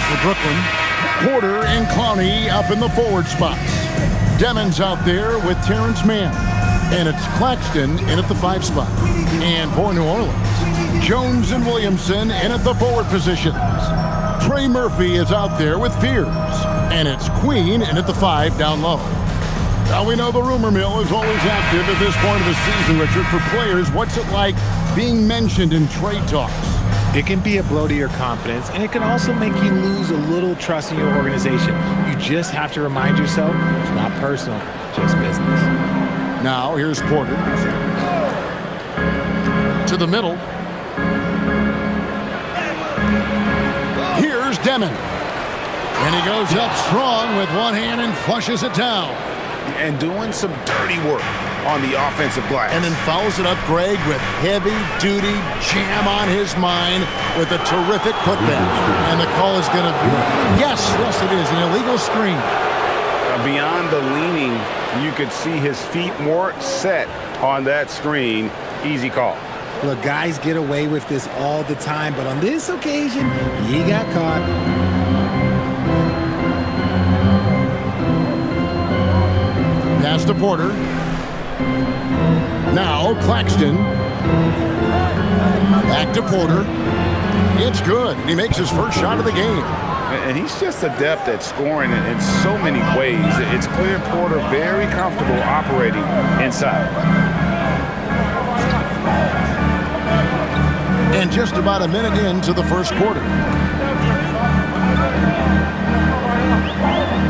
for Brooklyn. Porter and Clowney up in the forward spots. Demon's out there with Terrence Mann. And it's Claxton in at the 5 spot. And for New Orleans, Jones and Williamson in at the forward positions. Trey Murphy is out there with Fears. And it's Queen in at the 5 down low. Now we know the rumor mill is always active at this point of the season, Richard. For players, what's it like being mentioned in trade talks? It can be a blow to your confidence, and it can also make you lose a little trust in your organization. You just have to remind yourself it's not personal, just business. Now here's Porter. To the middle. Here's Demon. And he goes up strong with one hand and flushes it down. And doing some dirty work on the offensive glass. And then fouls it up, Greg, with heavy-duty jam on his mind with a terrific putback. And the call is going to be, yes, it is, an illegal screen. Beyond the leaning, you could see his feet more set on that screen. Easy call. Look, guys get away with this all the time, but on this occasion, he got caught. Pass to Porter. Now Claxton. Back to Porter. It's good. He makes his first shot of the game. And he's just adept at scoring in so many ways. It's clear Porter very comfortable operating inside. And just about a minute into the first quarter.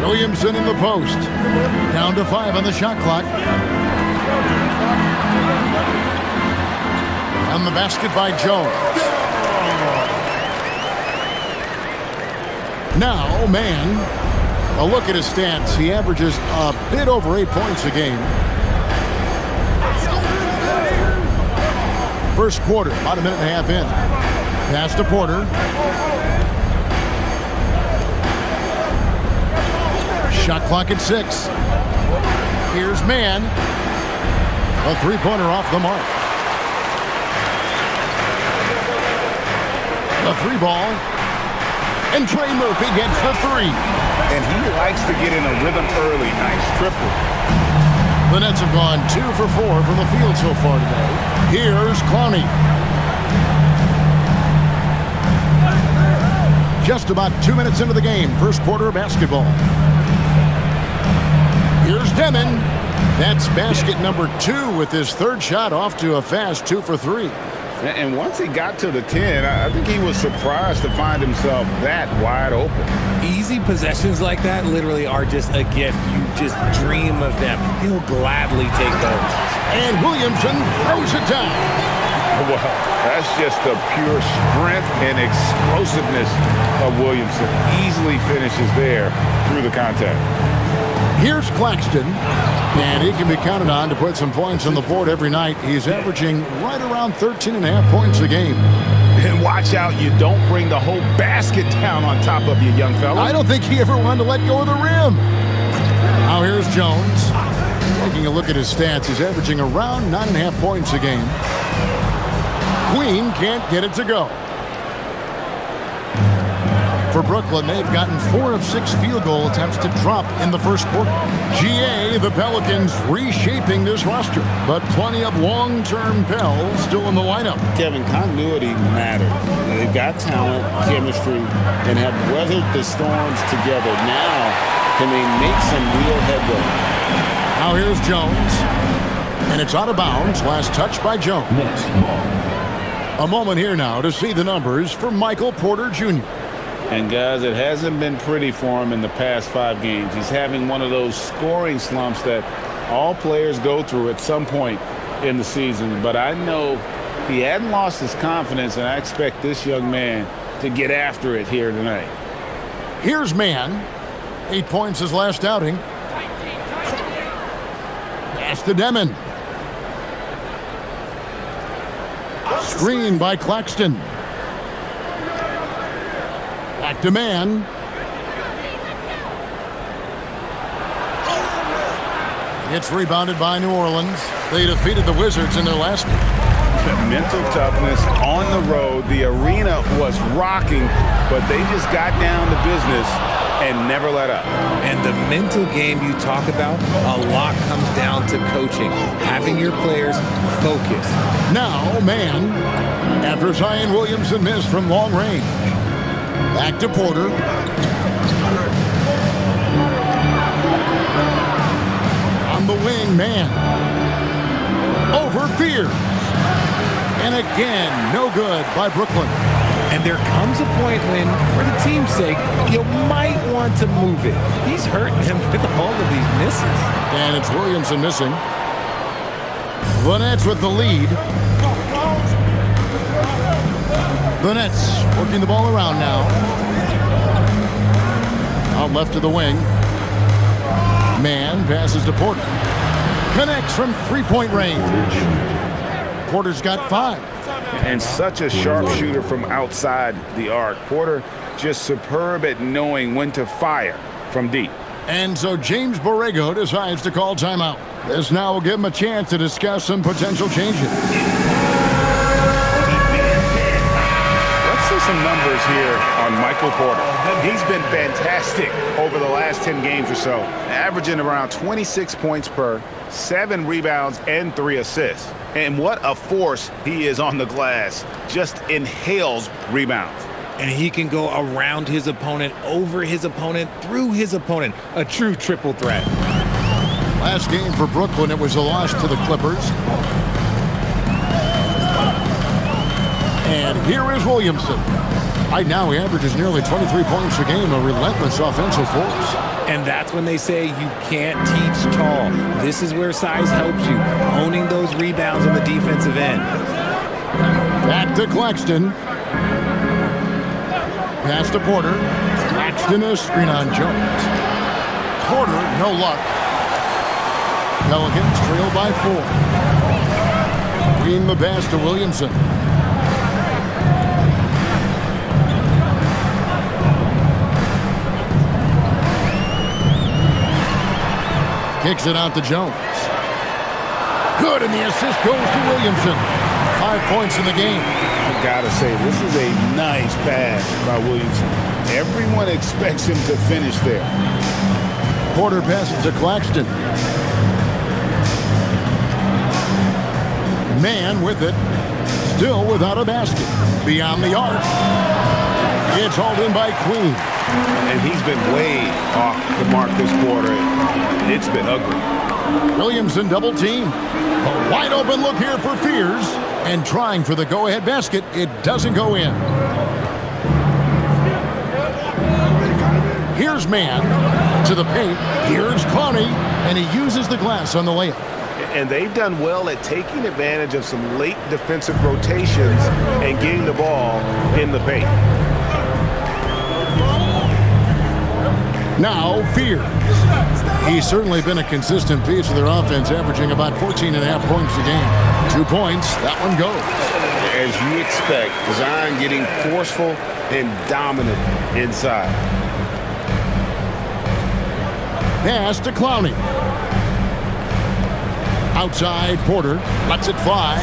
Williamson in the post. Down to 5 on the shot clock. On the basket by Jones. Now, Mann. A look at his stats. He averages a bit over 8 points a game. First quarter, about a minute and a half in. Pass to Porter. Shot clock at 6. Here's Mann. A three-pointer off the mark. The 3 ball. And Trey Murphy gets the 3. And he likes to get in a rhythm early. Nice triple. The Nets have gone 2 for 4 from the field so far today. Here's Clowney. Just about 2 minutes into the game. First quarter of basketball. Here's Demon. That's basket number 2 with his 3rd shot off to a fast 2 for 3. And once he got to the 10, I think he was surprised to find himself that wide open. Easy possessions like that literally are just a gift. You just dream of them. He'll gladly take those. And Williamson throws it down. Well, that's just the pure strength and explosiveness of Williamson. Easily finishes there through the contact. Here's Claxton, and he can be counted on to put some points on the board every night. He's averaging right around 13.5 points a game. And watch out, you don't bring the whole basket down on top of you, young fella. I don't think he ever wanted to let go of the rim. Now here's Jones. Taking a look at his stats, he's averaging around 9.5 points a game. Queen can't get it to go. For Brooklyn, they've gotten 4 of 6 field goal attempts to drop in the first quarter. GA, the Pelicans reshaping this roster, but plenty of long-term Pels still in the lineup. Kevin, continuity matters. They've got talent, chemistry, and have weathered the storms together. Now, can they make some real headway? Now here's Jones, and it's out of bounds. Last touch by Jones. A moment here now to see the numbers for Michael Porter Jr. And guys, it hasn't been pretty for him in the past 5 games. He's having one of those scoring slumps that all players go through at some point in the season. But I know he hadn't lost his confidence, and I expect this young man to get after it here tonight. Here's Mann. 8 points his last outing. Pass to Demon. Screen by Claxton. Back to Mann. It's rebounded by New Orleans. They defeated the Wizards in their last game. Mental toughness on the road. The arena was rocking, but they just got down to business and never let up. And the mental game you talk about, a lot comes down to coaching, having your players focused. Now, man, after Zion Williamson missed from long range. Back to Porter. On the wing, man. Over Fear. And again, no good by Brooklyn. And there comes a point when, for the team's sake, you might want to move it. He's hurting them with all of these misses. And it's Williamson missing. The Nets with the lead. The Nets working the ball around now. Out left to the wing. Man passes to Porter. Connects from three-point range. Porter's got 5. And such a sharpshooter from outside the arc. Porter just superb at knowing when to fire from deep. And so James Borrego decides to call timeout. This now will give him a chance to discuss some potential changes. Let's see some numbers here on Michael Porter. He's been fantastic over the last 10 games or so, averaging around 26 points per, 7 rebounds, and 3 assists. And what a force he is on the glass. Just inhales rebounds. And he can go around his opponent, over his opponent, through his opponent. A true triple threat. Last game for Brooklyn, it was a loss to the Clippers. And here is Williamson. Right now he averages nearly 23 points a game, a relentless offensive force. And that's when they say you can't teach tall. This is where size helps you, owning those rebounds on the defensive end. Back to Claxton. Pass to Porter. Claxton a screen on Jones. Porter, no luck. Pelicans trail by 4. Green the pass to Williamson. Kicks it out to Jones. Good, and the assist goes to Williamson. 5 points in the game. I've got to say, this is a nice pass by Williamson. Everyone expects him to finish there. Porter passes to Claxton. Man with it. Still without a basket. Beyond the arc. It's hauled in by Queen. And he's been way off the mark this quarter. It's been ugly. Williamson double team. A wide open look here for Fears. And trying for the go-ahead basket. It doesn't go in. Here's Man to the paint. Here's Clowney. And he uses the glass on the layup. And they've done well at taking advantage of some late defensive rotations and getting the ball in the paint. Now, Fears. He's certainly been a consistent piece of their offense, averaging about 14.5 points a game. 2 points, that one goes. As you expect, Zion getting forceful and dominant inside. Pass to Clowney. Outside, Porter lets it fly.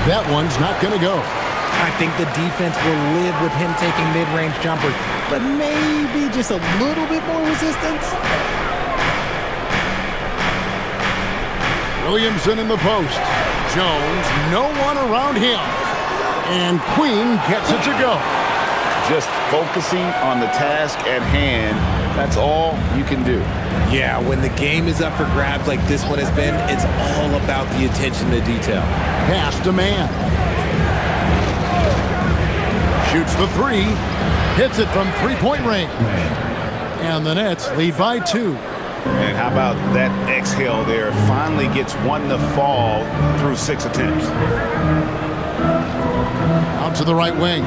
That one's not going to go. I think the defense will live with him taking mid-range jumpers, but maybe just a little bit more resistance. Williamson in the post. Jones, no one around him. And Queen gets it to go. Just focusing on the task at hand, that's all you can do. Yeah, when the game is up for grabs like this one has been, it's all about the attention to detail. Pass to Man. Shoots the 3. Hits it from three-point range. And the Nets lead by 2. And how about that exhale there? Finally gets one to fall through 6 attempts. Out to the right wing.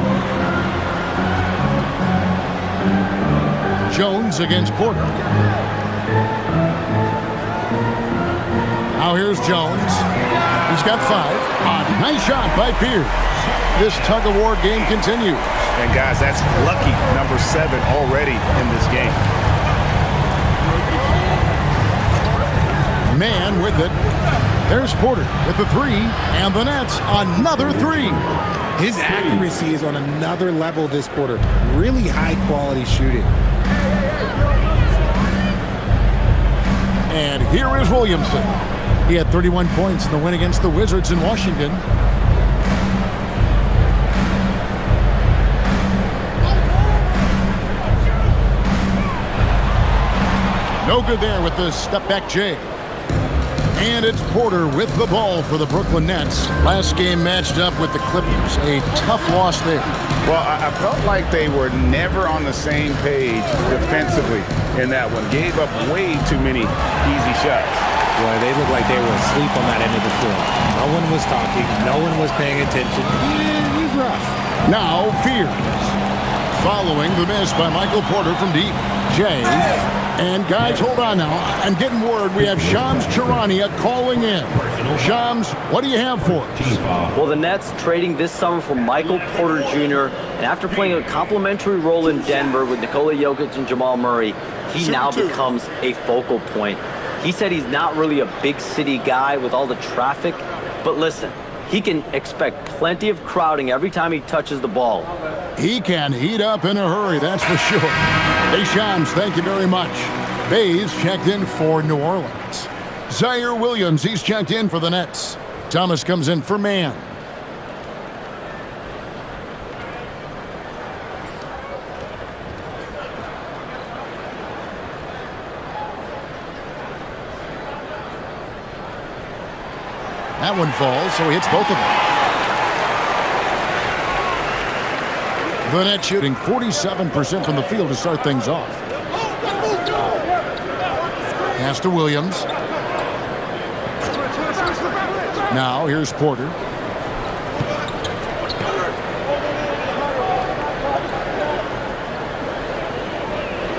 Jones against Porter. Now here's Jones. He's got 5. A nice shot by Pierce. This tug-of-war game continues. And guys, that's lucky number 7 already in this game. Man with it. There's Porter with the three, and the Nets another three. His accuracy is on another level this quarter. Really high-quality shooting. And here is Williamson. He had 31 points in the win against the Wizards in Washington. No good there with the step-back J. And it's Porter with the ball for the Brooklyn Nets. Last game matched up with the Clippers. A tough loss there. Well, I felt like they were never on the same page defensively in that one. Gave up way too many easy shots. Boy, they looked like they were asleep on that end of the floor. No one was talking. No one was paying attention. It was rough. Now, Fears. Following the miss by Michael Porter from deep. Jay. And guys, hold on now. I'm getting word we have Shams Charania calling in. Shams, what do you have for us? Well, the Nets trading this summer for Michael Porter Jr. And after playing a complimentary role in Denver with Nikola Jokic and Jamal Murray, he now becomes a focal point. He said he's not really a big city guy with all the traffic. But listen, he can expect plenty of crowding every time he touches the ball. He can heat up in a hurry, that's for sure. Hey, Shams, thank you very much. Bays checked in for New Orleans. Zaire Williams, he's checked in for the Nets. Thomas comes in for Man. That one falls, so he hits both of them. The Nets shooting 47% from the field to start things off. Pass to Williams. Now here's Porter.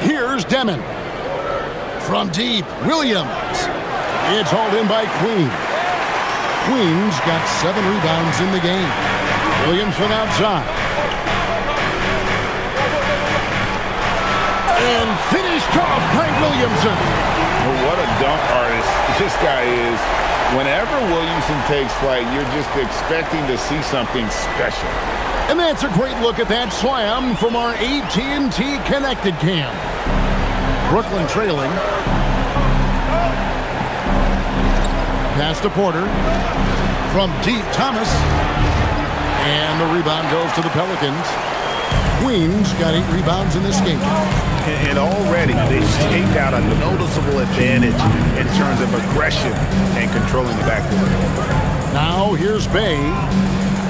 Here's Demon. From deep, Williams. It's hauled in by Queen. Queen's got 7 rebounds in the game. Williams from outside. And finished off by Williamson. Well, what a dunk artist this guy is. Whenever Williamson takes flight, you're just expecting to see something special. And that's a great look at that slam from our AT&T Connected cam. Brooklyn trailing. Pass to Porter. From deep, Thomas. And the rebound goes to the Pelicans. Queens got 8 rebounds in this game. And already they've taken out a noticeable advantage in terms of aggression and controlling the backcourt. Now here's Bay.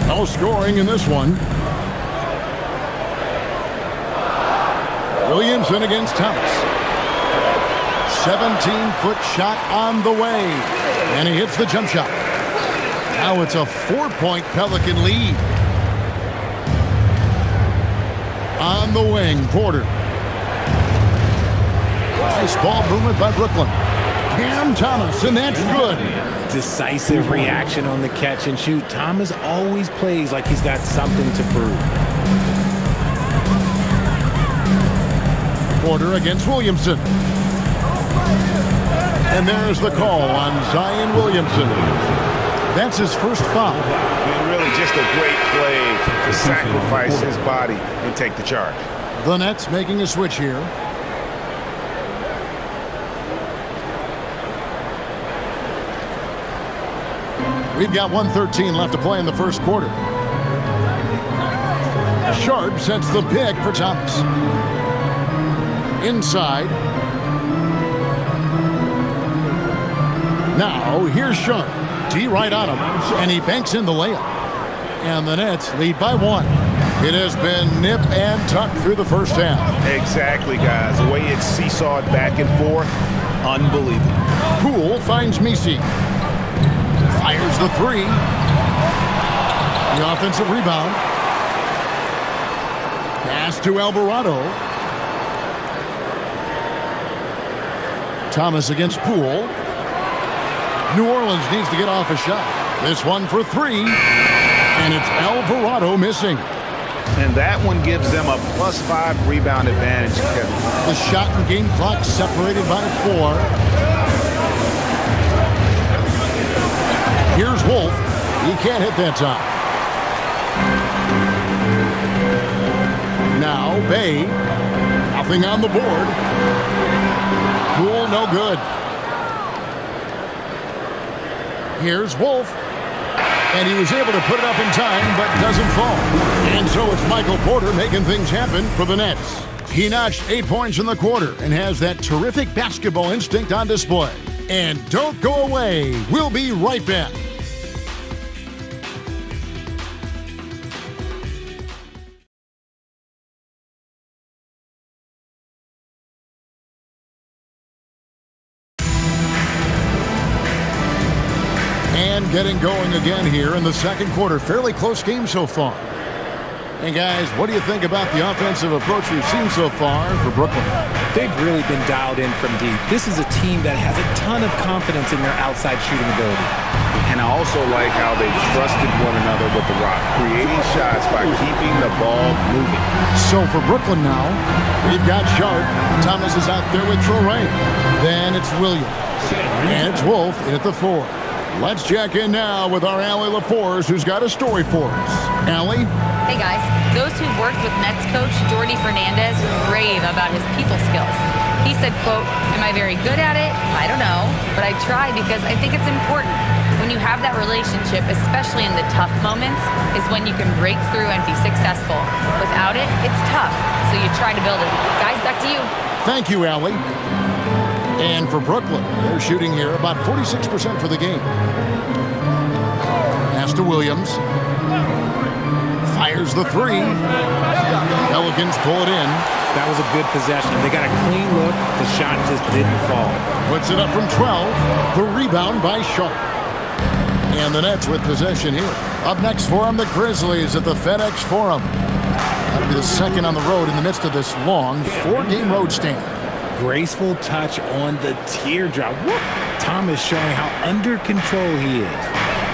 No scoring in this one. Williamson against Thomas. 17-foot shot on the way. And he hits the jump shot. Now it's a 4-point Pelican lead. On the wing, Porter. Nice ball movement by Brooklyn. Cam Thomas, and that's good. Decisive reaction on the catch and shoot. Thomas always plays like he's got something to prove. Porter against Williamson. And there's the call on Zion Williamson. That's his first foul. And really just a great play to sacrifice his body and take the charge. The Nets making a switch here. We've got 1:13 left to play in the first quarter. Sharp sets the pick for Thomas. Inside. Now, here's Sharp. D right on him, and he banks in the layup. And the Nets lead by 1. It has been nip and tuck through the first half. Exactly, guys. The way it's seesawed back and forth, unbelievable. Poole finds Messi. Fires the 3. The offensive rebound. Pass to Alvarado. Thomas against Poole. New Orleans needs to get off a shot. This one for 3. And it's Alvarado missing. And that one gives them a +5 rebound advantage, Kevin. The shot and game clock separated by 4. can't hit that time. Now, Bay. Nothing on the board. Poole, no good. Here's Wolf. And he was able to put it up in time, but doesn't fall. And so it's Michael Porter making things happen for the Nets. He notched 8 points in the quarter and has that terrific basketball instinct on display. And don't go away. We'll be right back. And getting going again here in the second quarter. Fairly close game so far. And guys, what do you think about the offensive approach we've seen so far for Brooklyn? They've really been dialed in from deep. This is a team that has a ton of confidence in their outside shooting ability. And I also like how they trusted one another with the rock, creating shots by keeping the ball moving. So for Brooklyn now, we've got Sharp. Thomas is out there with Traore. Then it's Williams. And it's Wolf in at the 4. Let's check in now with our Allie LaForce, who's got a story for us. Allie? Hey guys, those who've worked with Nets coach Jordi Fernandez rave about his people skills. He said, quote, "Am I very good at it? I don't know, but I try because I think it's important. When you have that relationship, especially in the tough moments, is when you can break through and be successful. Without it, it's tough, so you try to build it. Guys, back to you." Thank you, Allie. And for Brooklyn, they're shooting here about 46% for the game. Pass to Williams. Fires the 3. Pelicans pull it in. That was a good possession. They got a clean look. The shot just didn't fall. Puts it up from 12. The rebound by Sharp. And the Nets with possession here. Up next for them, the Grizzlies at the FedEx Forum. That'll be the second on the road in the midst of this long 4-game road stand. Graceful touch on the teardrop. Whoop. Thomas showing how under control he is.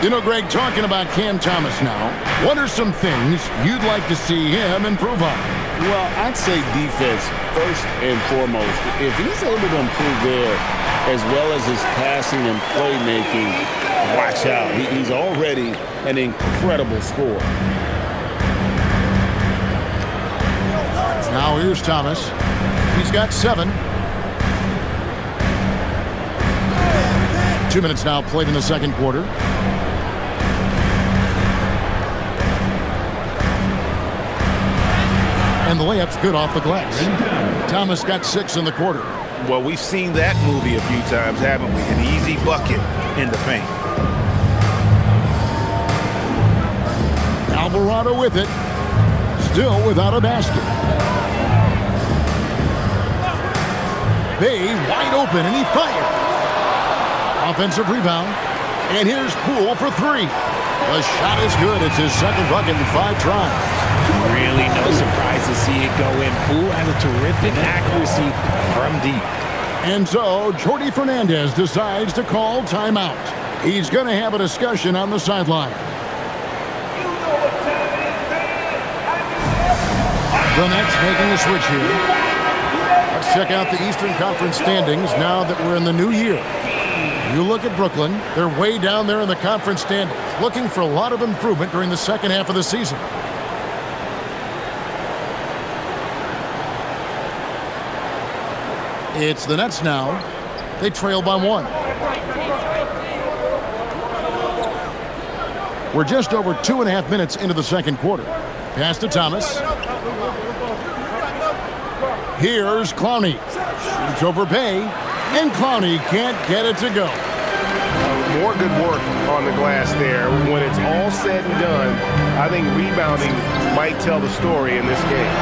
You know, Greg, talking about Cam Thomas now, what are some things you'd like to see him improve on? Well, I'd say defense first and foremost. If he's able to improve there, as well as his passing and playmaking, watch out. He's already an incredible scorer. Now here's Thomas. He's got 7. 2 minutes now played in the second quarter. And the layup's good off the glass. Thomas got 6 in the quarter. Well, we've seen that movie a few times, haven't we? An easy bucket in the paint. Alvarado with it. Still without a basket. Bay wide open, and he fires. Offensive rebound. And here's Poole for 3. The shot is good. It's his second bucket in 5 tries. Really no surprise to see it go in. Poole has a terrific accuracy from deep. And so Jordi Fernandez decides to call timeout. He's going to have a discussion on the sideline. The Nets making a switch here. Let's check out the Eastern Conference standings now that we're in the new year. You look at Brooklyn, they're way down there in the conference standings, looking for a lot of improvement during the second half of the season. It's the Nets now. They trail by 1. We're just over 2.5 minutes into the second quarter. Pass to Thomas. Here's Clowney. Shoots over Bay, and Clowney can't get it to go. More good work on the glass there. When it's all said and done, I think rebounding might tell the story in this game.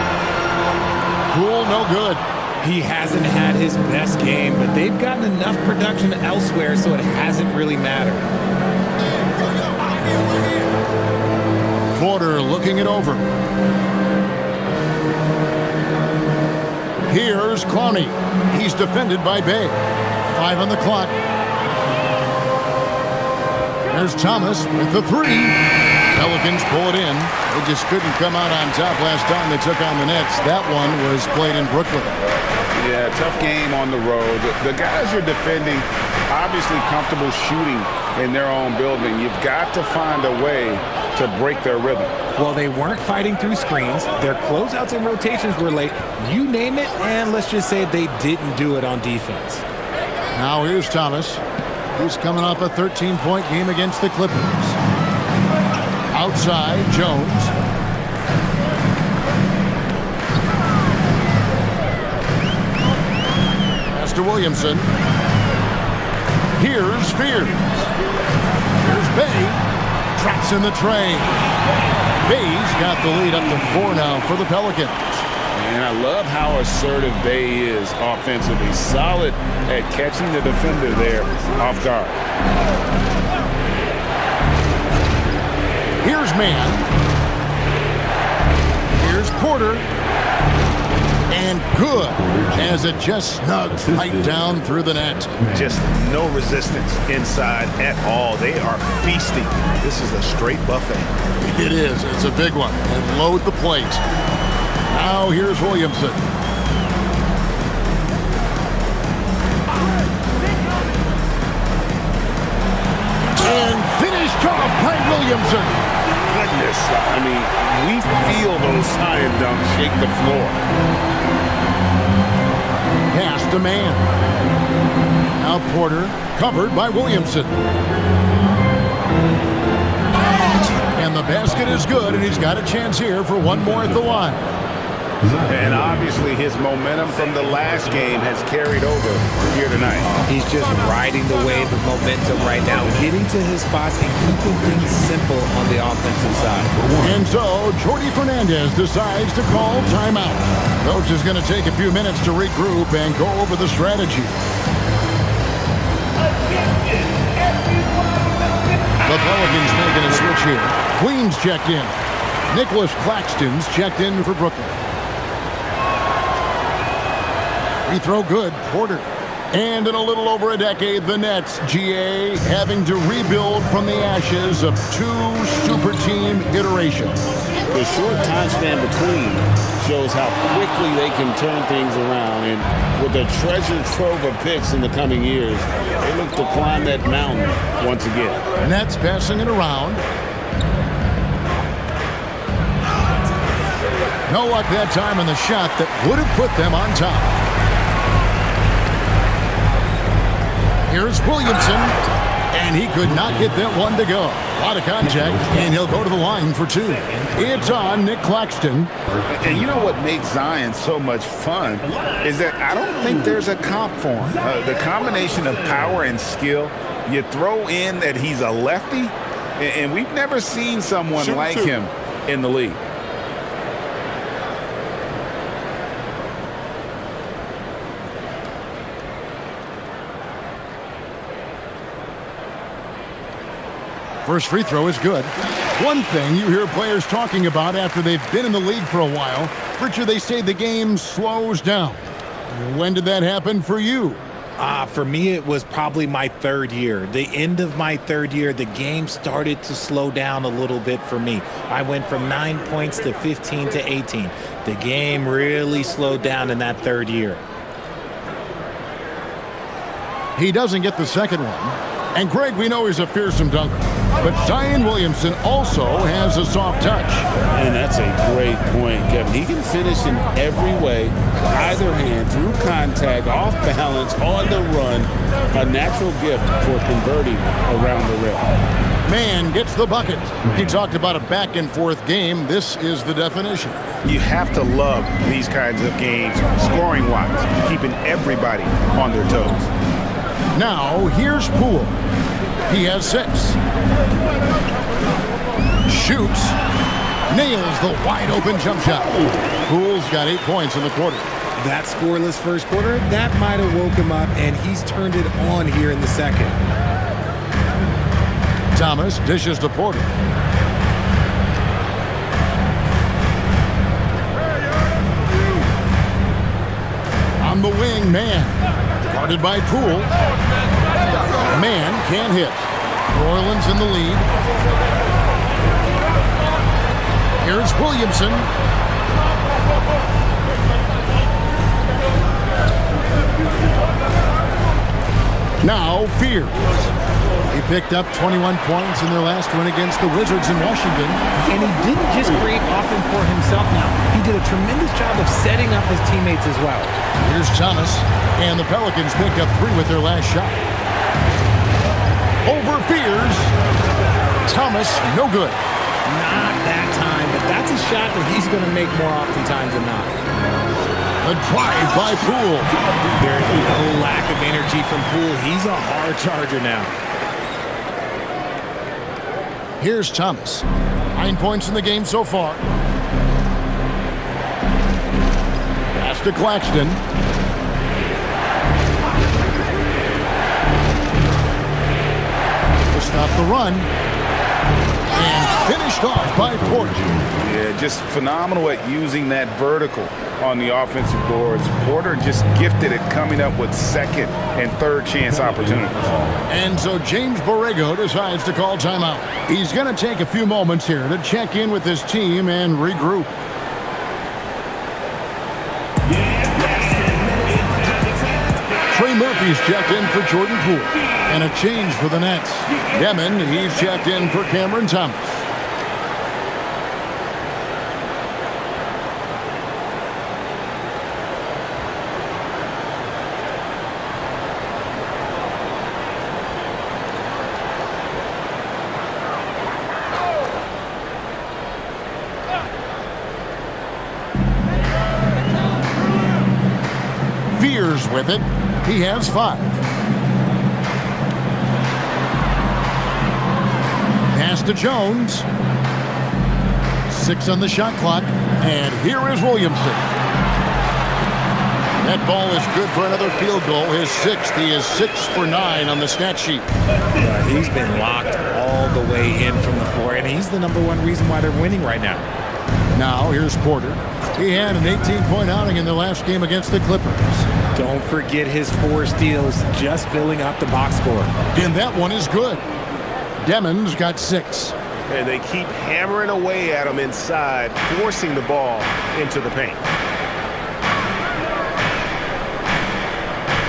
Poole, no good. He hasn't had his best game, but they've gotten enough production elsewhere, so it hasn't really mattered. Porter looking it over. Here's Clowney. He's defended by Bay. 5 on the clock. There's Thomas with the 3. Pelicans pull it in. They just couldn't come out on top last time they took on the Nets. That one was played in Brooklyn. Yeah, tough game on the road. The guys are defending obviously comfortable shooting in their own building. You've got to find a way to break their rhythm. Well, they weren't fighting through screens. Their closeouts and rotations were late. You name it, and let's just say they didn't do it on defense. Now here's Thomas. He's coming off a 13-point game against the Clippers. Outside, Jones. Pass to Williamson. Here's Spears. Here's Bay. Traps in the train. Bay's got the lead up to 4 now for the Pelicans. And I love how assertive Bay is offensively. Solid at catching the defender there off guard. Here's Mann. Here's Porter. And good, as it just snugs right down through the net. Just no resistance inside at all. They are feasting. This is a straight buffet. It is. It's a big one. And load the plate. Now here's Williamson. And finished off by Williamson. Goodness, I mean, we feel those scion dunks shake the floor. Pass to Mann. Now Porter, covered by Williamson. And the basket is good, and he's got a chance here for one more at the line. And obviously his momentum from the last game has carried over here tonight. He's just riding the wave of momentum right now, getting to his spots and keeping things simple on the offensive side. And so Jordi Fernandez decides to call timeout. Coach is going to take a few minutes to regroup and go over the strategy. The Pelicans making a switch here. Queens checked in. Nicholas Claxton's checked in for Brooklyn. Free throw good, Porter. And in a little over a decade, the Nets, GA, having to rebuild from the ashes of 2 super team iterations. The short time span between shows how quickly they can turn things around. And with a treasure trove of picks in the coming years, they look to climb that mountain once again. Nets passing it around. No luck that time in the shot that would have put them on top. Here's Williamson, and he could not get that one to go. A lot of contact, and he'll go to the line for 2. It's on Nick Claxton. And you know what makes Zion so much fun is that I don't think there's a comp for him. The combination of power and skill, you throw in that he's a lefty, and we've never seen someone like him in the league. First free throw is good. One thing you hear players talking about after they've been in the league for a while, Richard, they say the game slows down. When did that happen for you? For me, it was probably my 3rd year. The end of my 3rd year, the game started to slow down a little bit for me. I went from 9 points to 15 to 18. The game really slowed down in that 3rd year. He doesn't get the second one. And Greg, we know he's a fearsome dunker. But Zion Williamson also has a soft touch. And that's a great point, Kevin. He can finish in every way, either hand, through contact, off balance, on the run. A natural gift for converting around the rim. Man gets the bucket. He talked about a back-and-forth game. This is the definition. You have to love these kinds of games, scoring-wise, keeping everybody on their toes. Now, here's Poole. He has 6. Shoots. Nails the wide-open jump shot. Poole's got 8 points in the quarter. That scoreless first quarter, that might have woke him up, and he's turned it on here in the second. Thomas dishes to Porter. On the wing, Mann. Guarded by Poole. Mann can't hit. New Orleans in the lead. Here's Williamson. Now Fears. He picked up 21 points in their last win against the Wizards in Washington. And he didn't just create offense for himself now. He did a tremendous job of setting up his teammates as well. Here's Thomas, and the Pelicans pick up 3 with their last shot. Over Fears. Thomas, no good. Not that time, but that's a shot that he's going to make more oftentimes than not. A drive by Poole. There's no lack of energy from Poole. He's a hard charger now. Here's Thomas. 9 points in the game so far. Pass to Claxton. To stop the run. And finished off by Porter. Yeah, just phenomenal at using that vertical on the offensive boards. Porter just gifted at coming up with second and third chance opportunities. And so James Borrego decides to call timeout. He's going to take a few moments here to check in with his team and regroup. Trey Murphy's checked in for Jordan Poole. And a change for the Nets. Demon, he's checked in for Cameron Thomas. Fears with it. He has 5. Pass to Jones. 6 on the shot clock. And here is Williamson. That ball is good for another field goal. His 6th. He is 6 for 9 on the stat sheet. He's been locked all the way in from the floor, and he's the #1 reason why they're winning right now. Now here's Porter. He had an 18-point outing in the last game against the Clippers. Don't forget his 4 steals, just filling up the box score. And that one is good. Demon's got 6. And they keep hammering away at him inside, forcing the ball into the paint.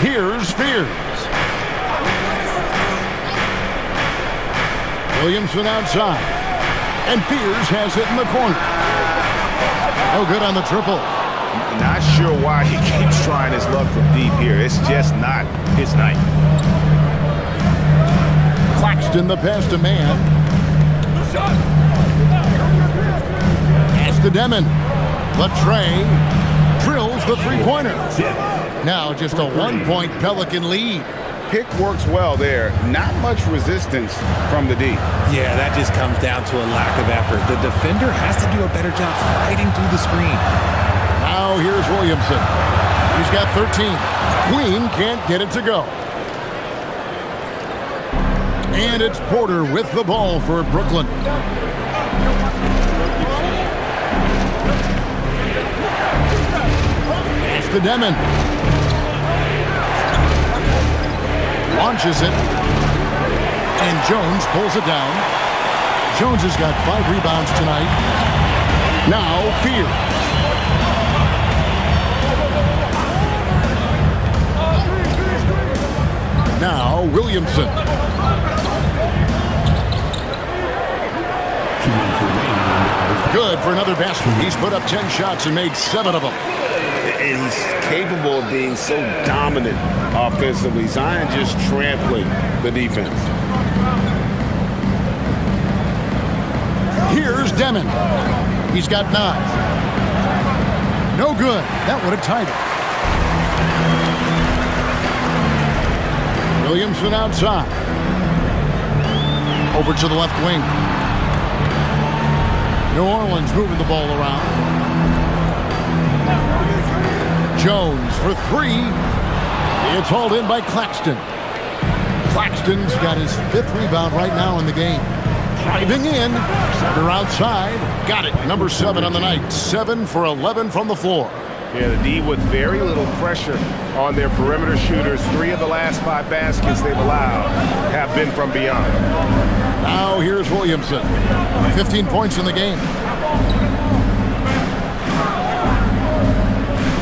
Here's Fears. Williamson outside. And Fears has it in the corner. No good on the triple. Not sure why he keeps trying his luck from deep here. It's just not his night. Claxton the pass to man. Pass to Demon. Latrey drills the 3-pointer. Now just a 1-point Pelican lead. Pick works well there. Not much resistance from the D. Yeah, that just comes down to a lack of effort. The defender has to do a better job fighting through the screen. Now here's Williamson. He's got 13. Queen can't get it to go. And it's Porter with the ball for Brooklyn. Pass to Demon. Launches it. And Jones pulls it down. Jones has got 5 rebounds tonight. Now Fears. Now Williamson. Good for another basket. He's put up 10 shots and made 7 of them. And he's capable of being so dominant offensively. Zion just trampling the defense. Here's Demon. He's got 9. No good. That would have tied it. Williamson outside. Over to the left wing. New Orleans moving the ball around. Jones for 3. It's hauled in by Claxton. Claxton's got his 5th rebound right now in the game. Driving in. Center outside. Got it. Number 7 on the night. 7 for 11 from the floor. Yeah, the D with very little pressure on their perimeter shooters. 3 of the last 5 baskets they've allowed have been from beyond. Now here's Williamson. 15 points in the game.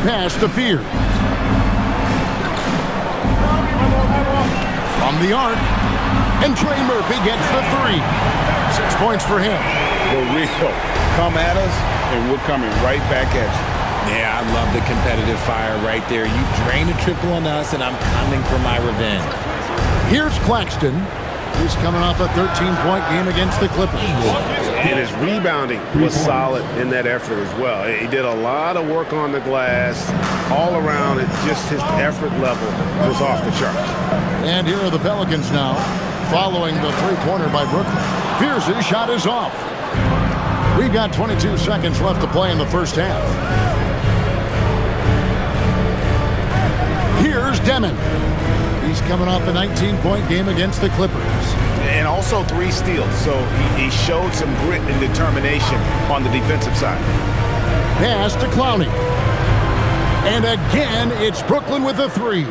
Pass to Fears. from the arc. And Trey Murphy gets the 3. 6 points for him. The real come at us, and we're coming right back at you. Yeah, I love the competitive fire right there. You drain a triple on us, and I'm coming for my revenge. Here's Claxton. He's coming off a 13-point game against the Clippers. And his rebounding was solid in that effort as well. He did a lot of work on the glass. All around, it just his effort level was off the charts. And here are the Pelicans now, following the three-pointer by Brooklyn. Pierce's shot is off. We've got 22 seconds left to play in the first half. Here's Demon. He's coming off a 19-point game against the Clippers. And also 3 steals, so he showed some grit and determination on the defensive side. Pass to Clowney. And again, it's Brooklyn with a 3.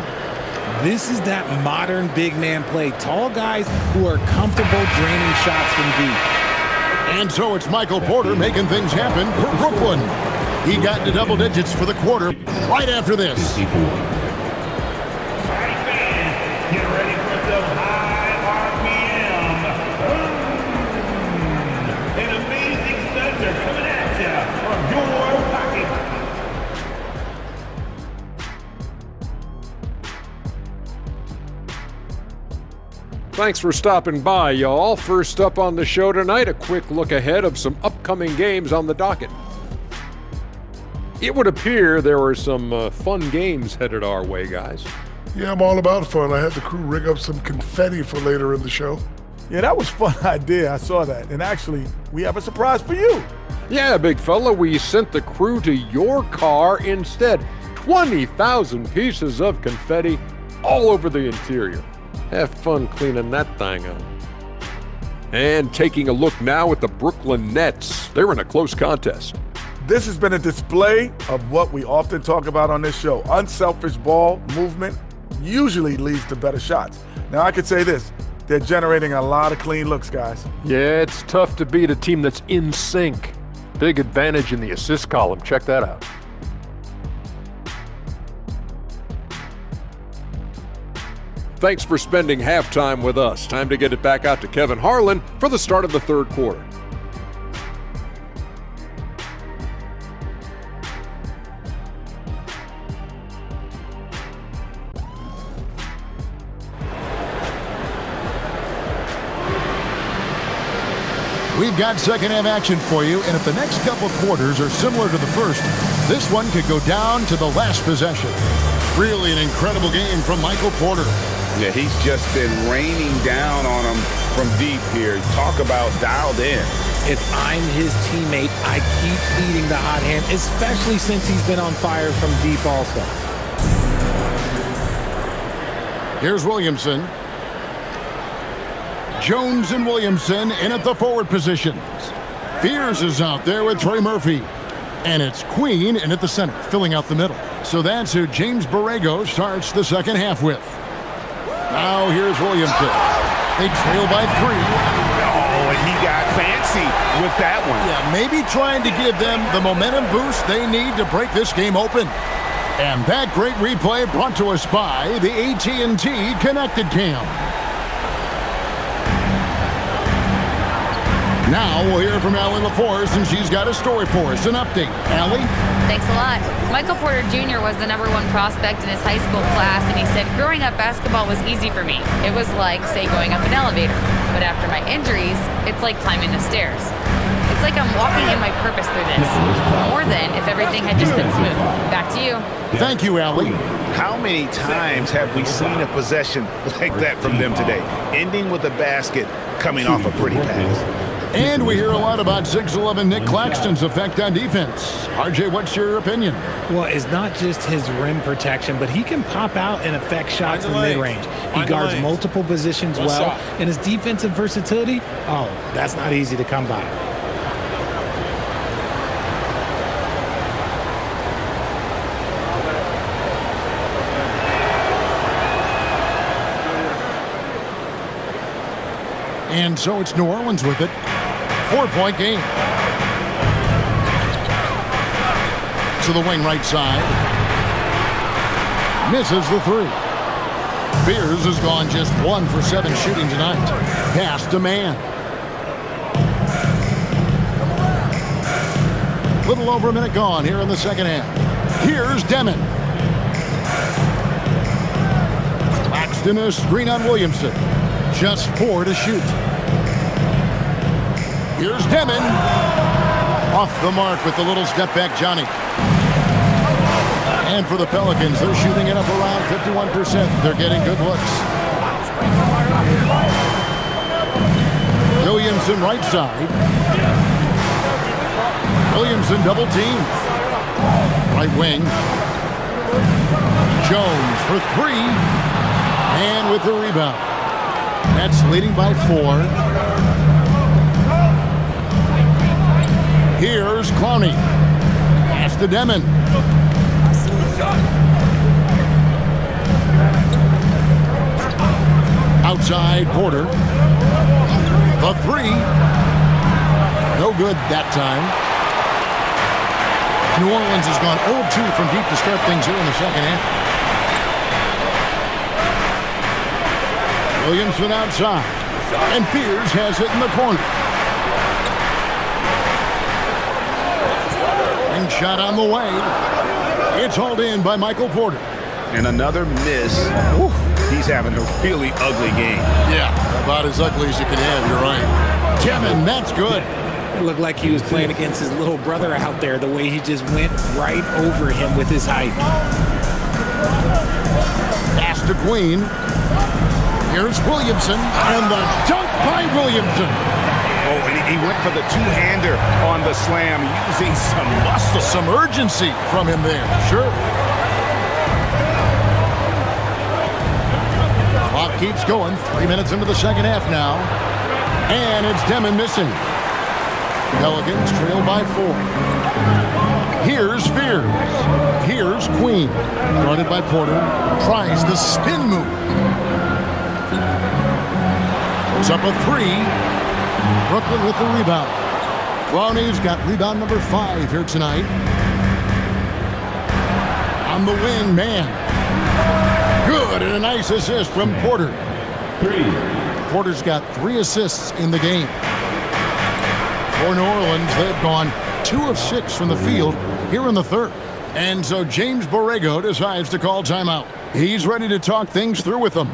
This is that modern big man play. Tall guys who are comfortable draining shots from deep. And so it's Michael Porter making things happen for Brooklyn. He got to double digits for the quarter right after this. Thanks for stopping by, y'all. First up on the show tonight, a quick look ahead of some upcoming games on the docket. It would appear there are some fun games headed our way, guys. Yeah, I'm all about fun. I had the crew rig up some confetti for later in the show. Yeah, that was a fun idea. I saw that. And actually, we have a surprise for you. Yeah, big fella, we sent the crew to your car instead. 20,000 pieces of confetti all over the interior. Have fun cleaning that thing up. And taking a look now at the Brooklyn Nets. They're in a close contest. This has been a display of what we often talk about on this show. Unselfish ball movement usually leads to better shots. Now, I could say this. They're generating a lot of clean looks, guys. Yeah, it's tough to beat a team that's in sync. Big advantage in the assist column. Check that out. Thanks for spending halftime with us. Time to get it back out to Kevin Harlan for the start of the third quarter. We've got second half action for you, and if the next couple quarters are similar to the first, this one could go down to the last possession. Really an incredible game from Michael Porter. Yeah, he's just been raining down on him from deep here. Talk about dialed in. If I'm his teammate, I keep feeding the hot hand, especially since he's been on fire from deep also. Here's Williamson. Jones and Williamson in at the forward positions. Fears is out there with Trey Murphy. And it's Queen in at the center, filling out the middle. So that's who James Borrego starts the second half with. Now here's Williamson. They trail by 3. Oh, and he got fancy with that one. Yeah, maybe trying to give them the momentum boost they need to break this game open. And that great replay brought to us by the AT&T Connected Cam. Now we'll hear from Allie LaForce, and she's got a story for us. An update. Allie? Thanks a lot. Michael Porter Jr. was the #1 prospect in his high school class, and he said, growing up, basketball was easy for me. It was like, say, going up an elevator. But after my injuries, it's like climbing the stairs. It's like I'm walking in my purpose through this. More than if everything had just been smooth. Back to you. Thank you, Allie. How many times have we seen a possession like that from them today? Ending with a basket, coming off a pretty pass. And we hear a lot about 6'11" Nick Claxton's effect on defense. RJ, what's your opinion? Well, it's not just his rim protection, but he can pop out and affect shots from mid-range. He guards multiple positions well, and his defensive versatility, oh, that's not easy to come by. And so it's New Orleans with it. 4-point game. To the wing right side. Misses the 3. Fears has gone just 1 for 7 shooting tonight. Pass to man. Little over a minute gone here in the second half. Here's Demon. Claxton a screen on Williamson. Just 4 to shoot. Here's Demon. Off the mark with the little step back, Johnny. And for the Pelicans, they're shooting it up around 51%. They're getting good looks. Williamson right side. Williamson double team. Right wing. Jones for 3. And with the rebound. That's leading by 4. Here's Clowney. Pass to Demon. Outside Porter. The 3. No good that time. New Orleans has gone 0-2 from deep to start things here in the second half. Williamson outside. And Fears has it in the corner. And shot on the way. It's hauled in by Michael Porter. And another miss. Ooh, he's having a really ugly game. Yeah, about as ugly as you can have, you're right. Demon, that's good. It looked like he was playing against his little brother out there, the way he just went right over him with his height. Pass to Queen. Here's Williamson, and the dunk by Williamson. Oh, and he went for the two-hander on the slam, using some muscle. Some urgency from him there, sure. Clock keeps going. 3 minutes into the second half now. And it's Demon missing. Pelicans trail by 4. Here's Fears. Here's Queen. Guarded by Porter. Tries the spin move. Puts up a 3. Brooklyn with the rebound. Clowney's got rebound number 5 here tonight. On the wing, man. Good, and a nice assist from Porter. Porter's got 3 assists in the game. For New Orleans, they've gone 2 of 6 from the field here in the third. And so James Borrego decides to call timeout. He's ready to talk things through with them.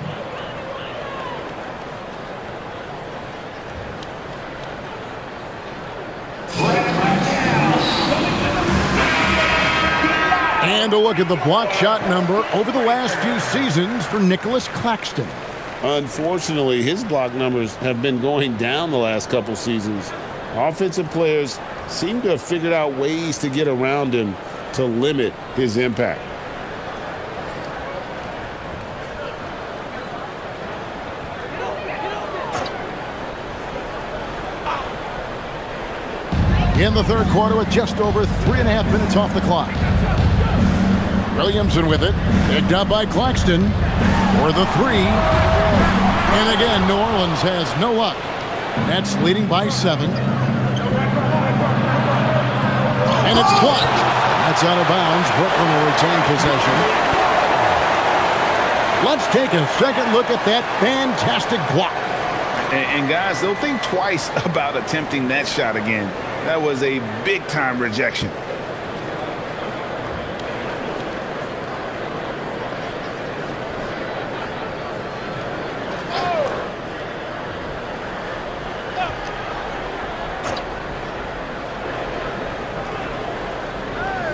And a look at the block shot number over the last few seasons for Nicholas Claxton. Unfortunately, his block numbers have been going down the last couple seasons. Offensive players seem to have figured out ways to get around him to limit his impact. In the third quarter with just over 3.5 minutes off the clock. Williamson with it. Picked up by Claxton for the 3. And again, New Orleans has no luck. That's leading by 7. And it's blocked. That's out of bounds. Brooklyn will retain possession. Let's take a second look at that fantastic block. And guys, they'll think twice about attempting that shot again. That was a big-time rejection.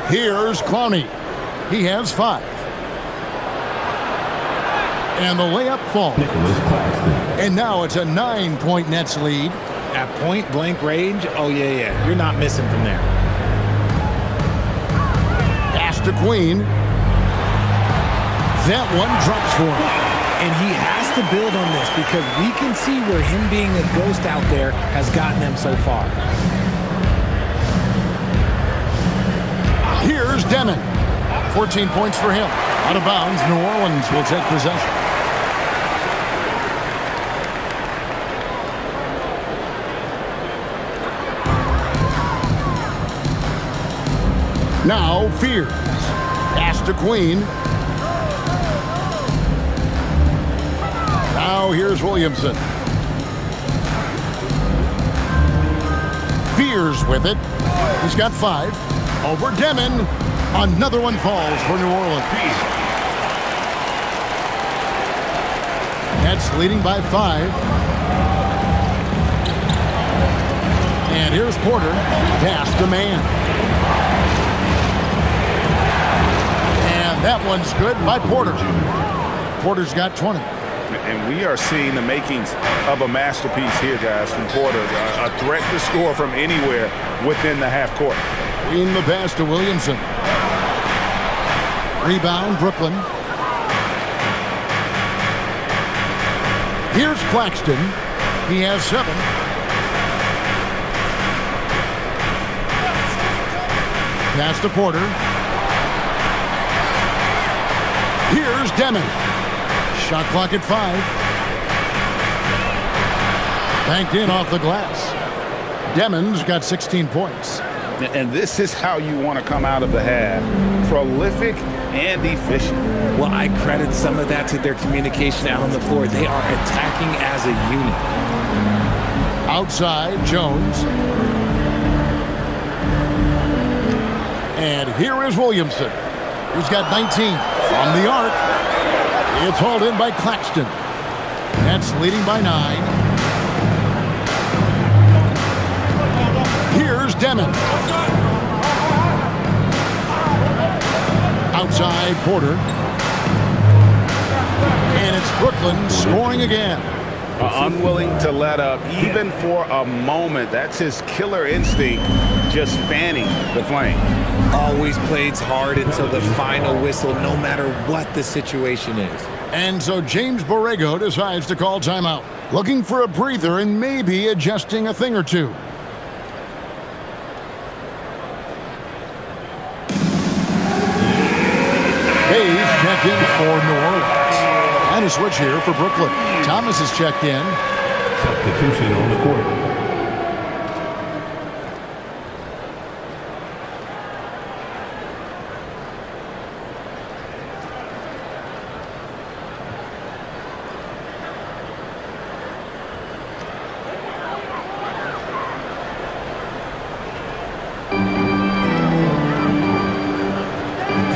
Here's Clowney. He has 5. And the layup falls. And now it's a 9-point Nets lead. At point-blank range, oh, yeah. You're not missing from there. Pass to Queen. That one drops for him. And he has to build on this because we can see where him being a ghost out there has gotten them so far. Here's Demon. 14 points for him. Out of bounds, New Orleans will take possession. Now Fears. Pass to Queen. Now here's Williamson. Fears with it. He's got 5. Over Demon. Another one falls for New Orleans. Nets leading by 5. And here's Porter. Pass to man. And that one's good by Porter. Porter's got 20. And we are seeing the makings of a masterpiece here, guys, from Porter. A threat to score from anywhere within the half court. In the pass to Williamson. Rebound, Brooklyn. Here's Claxton. He has 7. Pass to Porter. Here's Demon. Shot clock at 5. Banked in off the glass. Demon's got 16 points. And this is how you want to come out of the half. Prolific and efficient. Well, I credit some of that to their communication out on the floor. They are attacking as a unit. Outside, Jones. And here is Williamson. He's got 19 from the arc. It's hauled in by Claxton. Nets leading by 9. Here's Demon. Outside, Porter. And it's Brooklyn scoring again. Unwilling to let up even for a moment. That's his killer instinct, just fanning the flame. Always plays hard until the final whistle, no matter what the situation is. And so James Borrego decides to call timeout, looking for a breather and maybe adjusting a thing or two. Hayes checked in for New Orleans. And a switch here for Brooklyn. Thomas is checked in. Substitution on the court.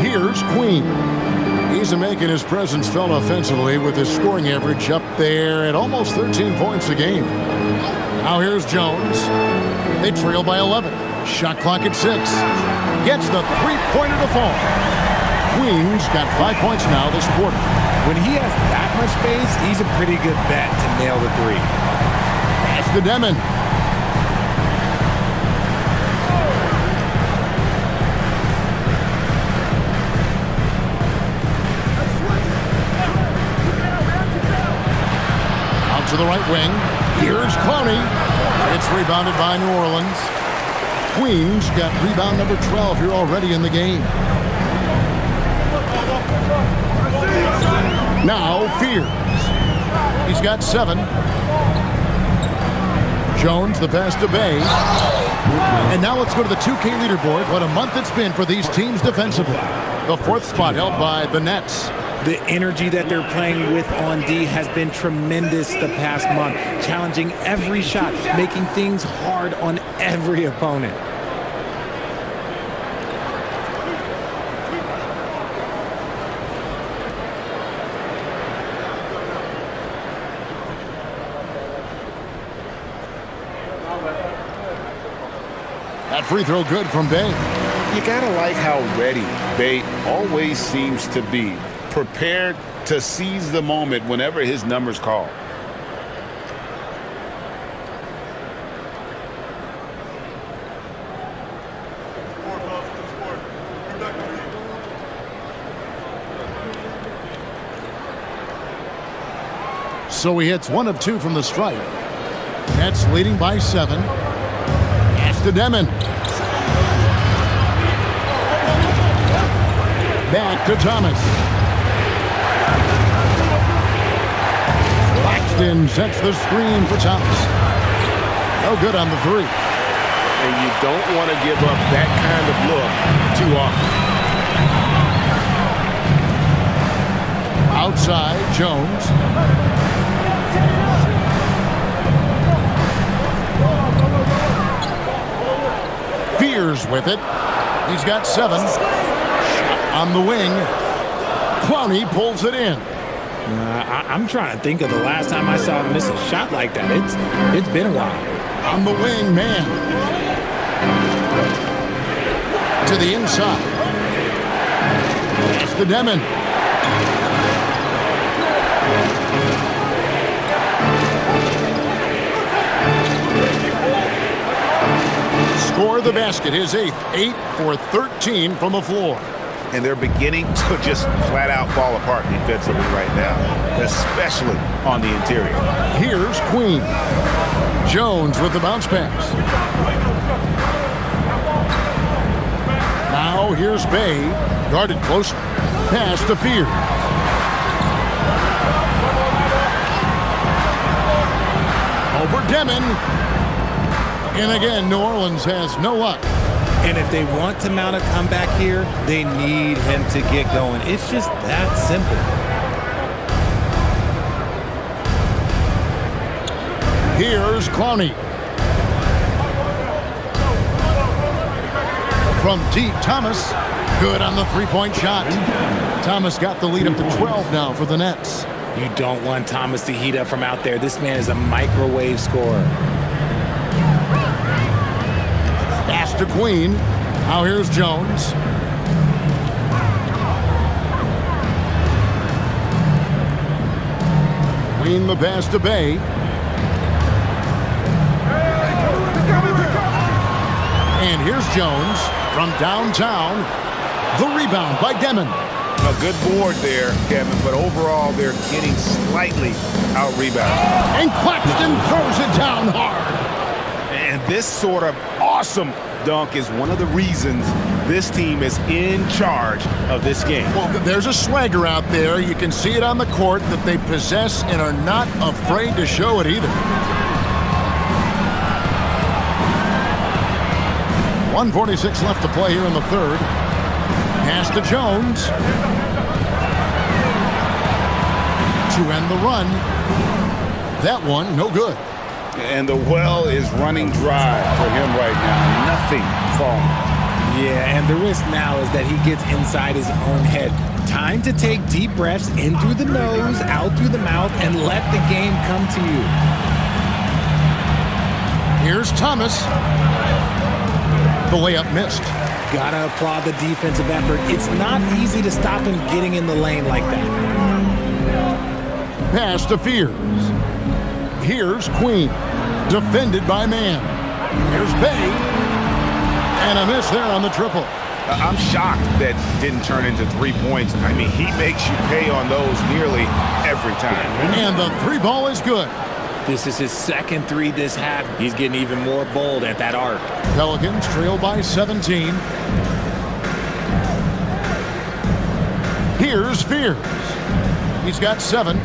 Here's Queen. He's making his presence felt offensively with his scoring average up there at almost 13 points a game. Now here's Jones. They trail by 11. Shot clock at 6. Gets the three-pointer to fall. Queen's got 5 points now this quarter. When he has that much space, he's a pretty good bet to nail the 3. That's the Demon. To the right wing. Here's Clowney. It's rebounded by New Orleans. Queens got rebound number 12 here already in the game. Now Fears. He's got 7. Jones the pass to Bay. And now let's go to the 2K leaderboard. What a month it's been for these teams defensively. The 4th spot held by the Nets. The energy that they're playing with on D has been tremendous the past month, challenging every shot, making things hard on every opponent. That free throw good from Bay. You gotta like how ready Bay always seems to be. Prepared to seize the moment whenever his number's called. So he hits 1 of 2 from the stripe. Nets leading by 7. That's to Demon. Back to Thomas. Claxton sets the screen for Thomas. No good on the 3. And you don't want to give up that kind of look too often. Outside, Jones. Fears with it. He's got 7. Shot on the wing. Clowney pulls it in. I'm trying to think of the last time I saw him miss a shot like that. It's been a while. On the wing, man. To the inside. It's to Demon. Score the basket, his 8th. 8 for 13 from the floor. And they're beginning to just flat out fall apart defensively right now, especially on the interior. Here's Queen. Jones with the bounce pass. Now here's Bay. Guarded closer. Pass to Fear. Over Demon. And again, New Orleans has no luck. And if they want to mount a comeback here, they need him to get going. It's just that simple. Here's Clowney. From deep, Thomas. Good on the three-point shot. Thomas got the lead up to 12 now for the Nets. You don't want Thomas to heat up from out there. This man is a microwave scorer. Pass to Queen. Now here's Jones. Queen the pass to Bay. And here's Jones from downtown. The rebound by Demon. A good board there, Kevin, but overall they're getting slightly out-rebounded. And Claxton throws it down hard. And this sort of awesome dunk is one of the reasons this team is in charge of this game. Well, there's a swagger out there. You can see it on the court that they possess and are not afraid to show it either. 1:46 left to play here in the third. Pass to Jones. To end the run. That one, no good. And the well is running dry for him right now. Nothing falling. Yeah, and the risk now is that he gets inside his own head. Time to take deep breaths in through the nose, out through the mouth, and let the game come to you. Here's Thomas. The layup missed. Gotta applaud the defensive effort. It's not easy to stop him getting in the lane like that. Pass to Fears. Here's Queen. Defended by Man. Here's Bay. And a miss there on the triple. I'm shocked that didn't turn into 3 points. I mean, he makes you pay on those nearly every time. And the three ball is good. This is his second three this half. He's getting even more bold at that arc. Pelicans trail by 17. Here's Fears. He's got 7.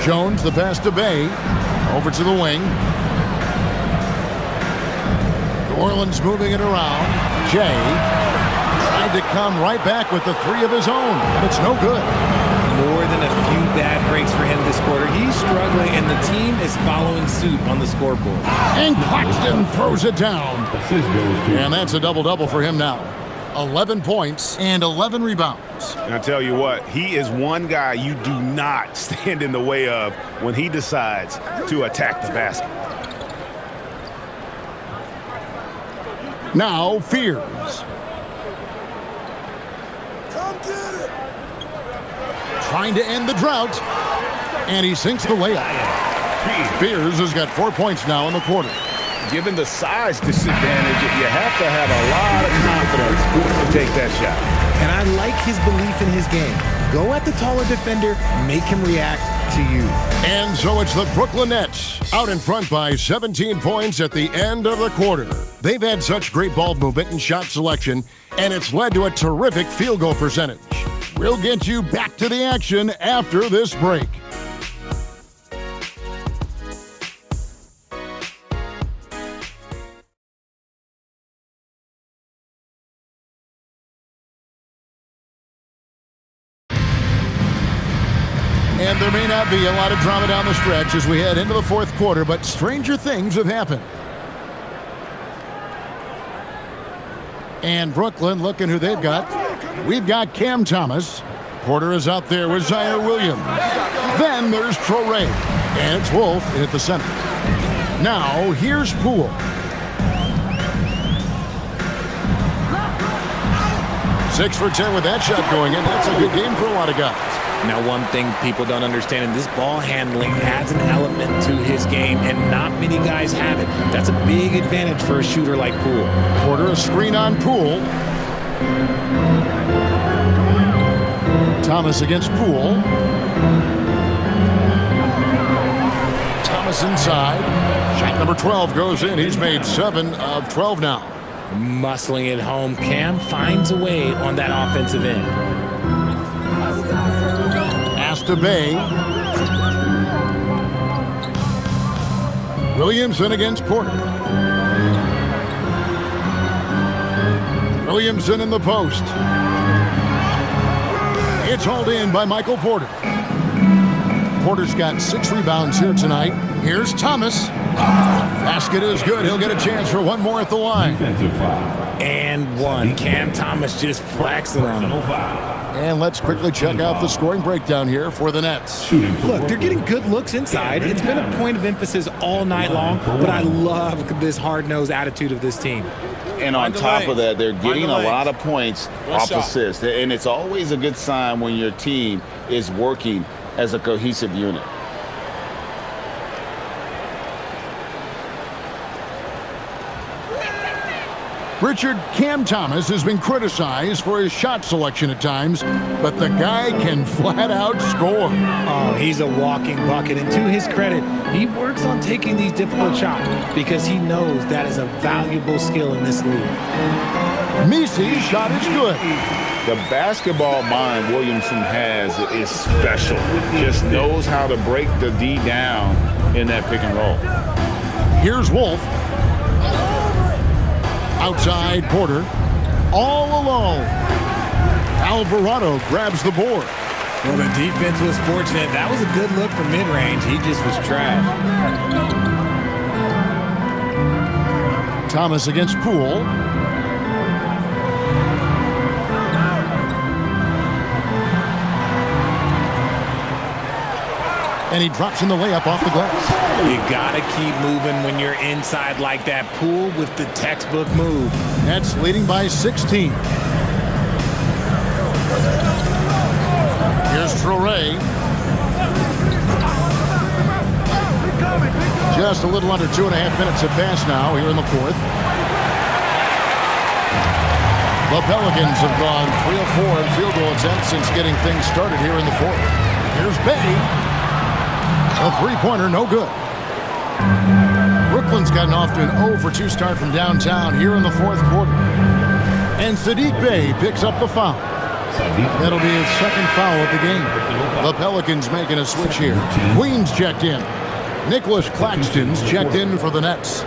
Jones, the pass to Bay. Over to the wing. New Orleans moving it around. Jay tried to come right back with the 3 of his own, but it's no good. More than a few bad breaks for him this quarter. He's struggling, and the team is following suit on the scoreboard. And Claxton throws it down. And that's a double-double for him now. 11 points and 11 rebounds. And I tell you what, he is one guy you do not stand in the way of when he decides to attack the basket. Now Fears. Trying to end the drought. And he sinks the layup. Fears has got 4 points now in the quarter. Given the size disadvantage, you have to have a lot of confidence to take that shot. And I like his belief in his game. Go at the taller defender, make him react to you. And so it's the Brooklyn Nets out in front by 17 points at the end of the quarter. They've had such great ball movement and shot selection, and it's led to a terrific field goal percentage. We'll get you back to the action after this break. And there may not be a lot of drama down the stretch as we head into the fourth quarter, but stranger things have happened. And Brooklyn, looking who they've got. We've got Cam Thomas. Porter is out there with Zaire Williams. Then there's Traore. And it's Wolf at the center. Now, here's Poole. Six for 10 with that shot going in. That's a good game for a lot of guys. Now, one thing people don't understand, and this ball handling adds an element to his game, and not many guys have it. That's a big advantage for a shooter like Poole. Porter, a screen on Poole. Thomas against Poole. Thomas inside. Shot number 12 goes in. He's made 7 of 12 now. Muscling it home. Cam finds a way on that offensive end. To Bay. Williamson against Porter. Williamson in the post. It's hauled in by Michael Porter. Porter's got 6 rebounds here tonight. Here's Thomas. Basket is good. He'll get a chance for one more at the line. And one. Cam Thomas just flexing on him. And let's quickly check out the scoring breakdown here for the Nets. Look, they're getting good looks inside. It's been a point of emphasis all night long, but I love this hard-nosed attitude of this team. And on top of that, they're getting a lot of points off assists. And it's always a good sign when your team is working as a cohesive unit. Richard, Cam Thomas has been criticized for his shot selection at times, but the guy can flat out score. Oh, he's a walking bucket, and to his credit, he works on taking these difficult shots because he knows that is a valuable skill in this league. Misi's shot is good. The basketball mind Williamson has is special. Just knows how to break the D down in that pick and roll. Here's Wolf. Outside Porter, all alone. Alvarado grabs the board. Well, the defense was fortunate. That was a good look from mid-range. He just was trash. Thomas against Poole. And he drops in the layup off the glass. You gotta keep moving when you're inside like that. Poole with the textbook move. Nets leading by 16. Here's Traore. Just a little under 2.5 minutes have passed now here in the fourth. The Pelicans have gone 3 of 4 in field goal attempts since getting things started here in the fourth. Here's Bay. A three-pointer, no good. Brooklyn's gotten off to an 0 for 2 start from downtown here in the fourth quarter. And Sadiq Bey picks up the foul. That'll be his second foul of the game. The Pelicans making a switch here. Queens checked in. Nicholas Claxton's checked in for the Nets.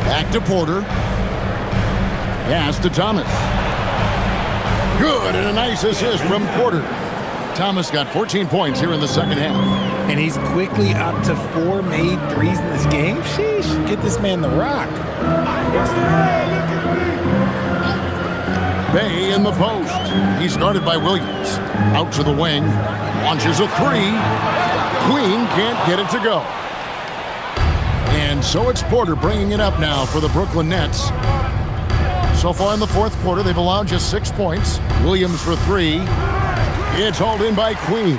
Back to Porter. Pass to Thomas. Good, and a nice assist from Porter. Thomas got 14 points here in the second half. And he's quickly up to 4 made threes in this game. Sheesh, get this man the rock. Bay in the post. He's guarded by Williams. Out to the wing. Launches a 3. Queen can't get it to go. And so it's Porter bringing it up now for the Brooklyn Nets. So far in the fourth quarter, they've allowed just 6 points. Williams for 3. It's hauled in by Queen.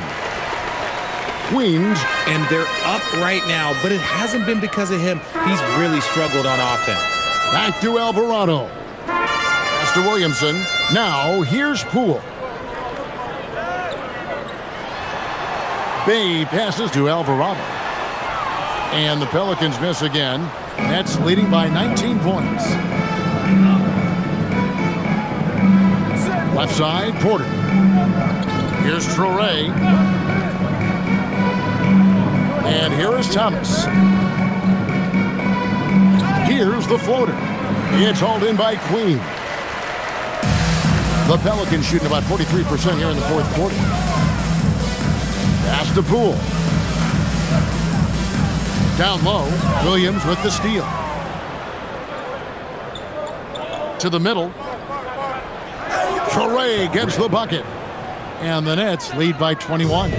Queens. And they're up right now, but it hasn't been because of him. He's really struggled on offense. Back to Alvarado. Pass to Williamson. Now, here's Poole. Bay passes to Alvarado. And the Pelicans miss again. Nets leading by 19 points. Left side, Porter. Here's Traore. And here is Thomas. Here's the floater. It's hauled in by Queen. The Pelicans shooting about 43% here in the fourth quarter. Pass to Poole. Down low, Williams with the steal. To the middle. Traore gets the bucket. And the Nets lead by 21.